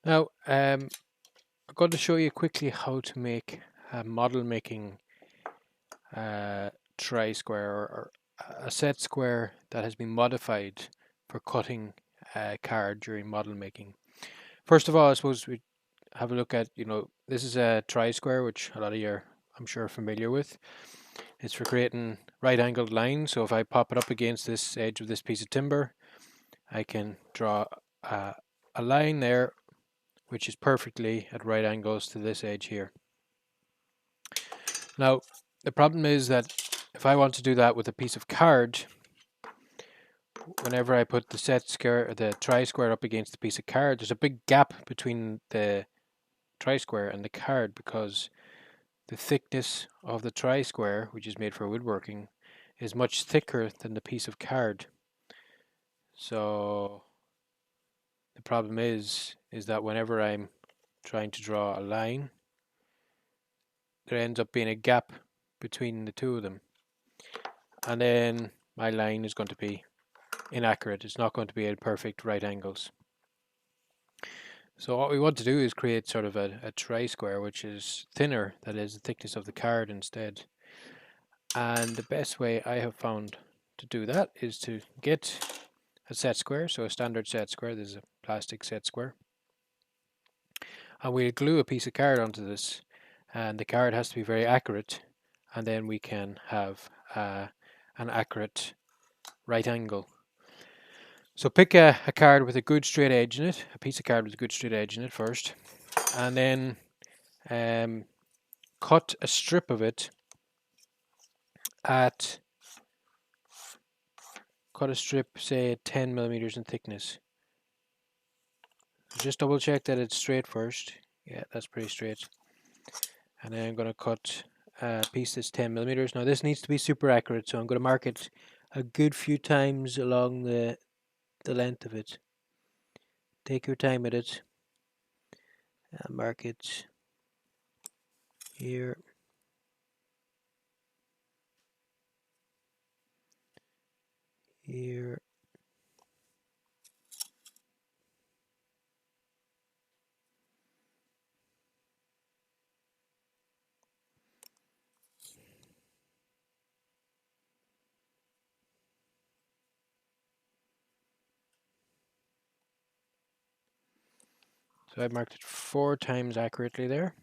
Now, I'm going to show you quickly how to make a model making tri-square or a set square that has been modified for cutting a card during model making. First of all, I suppose we have a look at, this is a tri-square, which a lot of you are, I'm sure, familiar with. It's for creating right-angled lines. So if I pop it up against this edge of this piece of timber, I can draw a line there which is perfectly at right angles to this edge here. Now, the problem is that if I want to do that with a piece of card, whenever I put the the tri-square up against the piece of card, there's a big gap between the tri-square and the card because the thickness of the tri-square, which is made for woodworking, is much thicker than the piece of card. So the problem is that whenever I'm trying to draw a line, there ends up being a gap between the two of them, and then my line is going to be inaccurate. It's not going to be at perfect right angles. So what we want to do is create sort of a tri-square which is thinner, that is the thickness of the card instead. And the best way I have found to do that is to get a set square, so a standard set square. This is a plastic set square, and we'll glue a piece of card onto this, and the card has to be very accurate, and then we can have an accurate right angle. So pick a card with a good straight edge in it, a piece of card with a good straight edge in it first, and then cut a strip of it cut a strip, say 10 millimeters in thickness. Just double check that it's straight first. Yeah, that's pretty straight. And then I'm going to cut a piece that's 10 millimeters. Now this needs to be super accurate, so I'm going to mark it a good few times along the length of it. Take your time with it. Mark it here. Here. So I marked it 4 times accurately there.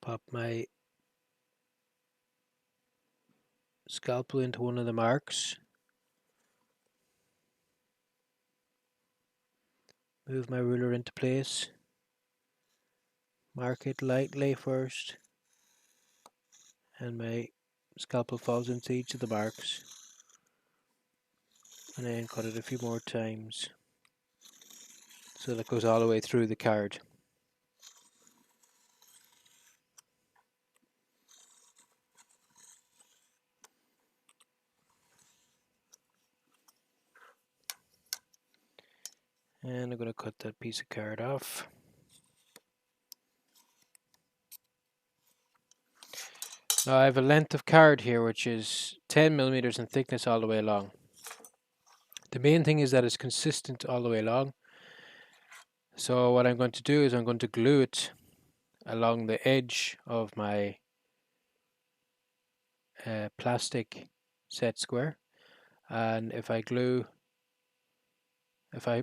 Pop my scalpel into one of the marks. Move my ruler into place. Mark it lightly first. And my scalpel falls into each of the marks. And then cut it a few more times, so that goes all the way through the card. And I'm going to cut that piece of card off. Now I have a length of card here which is 10 millimeters in thickness all the way along. The main thing is that it's consistent all the way along. So what I'm going to do is I'm going to glue it along the edge of my plastic set square, and if I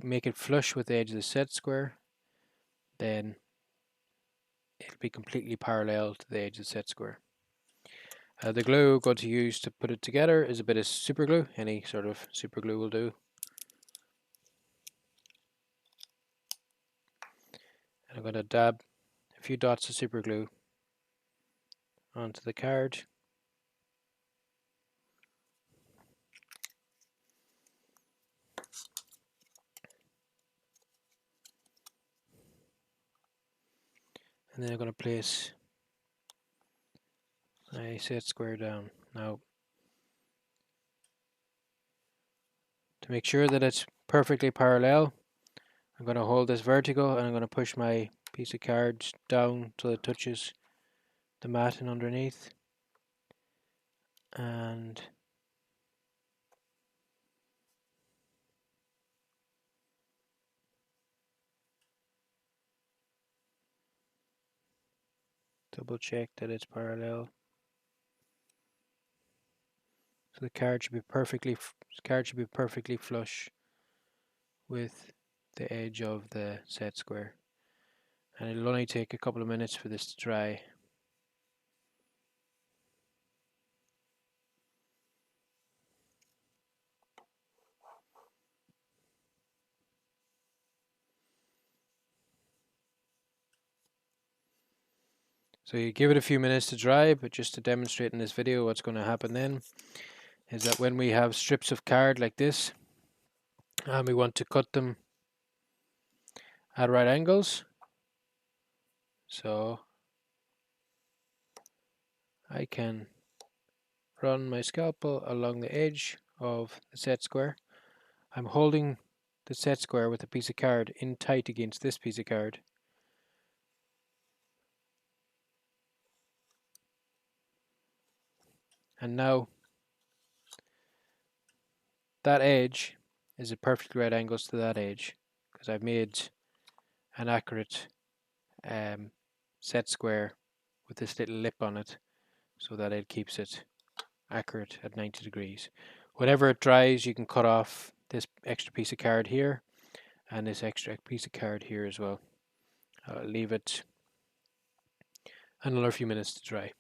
make it flush with the edge of the set square, then it'll be completely parallel to the edge of the set square. The glue I'm going to use to put it together is a bit of super glue. Any sort of super glue will do. And I'm going to dab a few dots of super glue onto the card. And then I'm going to place my set square down. Now, to make sure that it's perfectly parallel, I'm going to hold this vertical and I'm going to push my piece of card down till it touches the mat and underneath. And Double check that it's parallel. So the card should be perfectly flush with the edge of the set square. And it'll only take a couple of minutes for this to dry. So you give it a few minutes to dry, but just to demonstrate in this video what's going to happen then is that when we have strips of card like this and we want to cut them at right angles, so I can run my scalpel along the edge of the set square. I'm holding the set square with a piece of card in tight against this piece of card. And now that edge is at perfect right angles to that edge because I've made an accurate set square with this little lip on it so that it keeps it accurate at 90 degrees. Whenever it dries, you can cut off this extra piece of card here and this extra piece of card here as well. Leave it another few minutes to dry.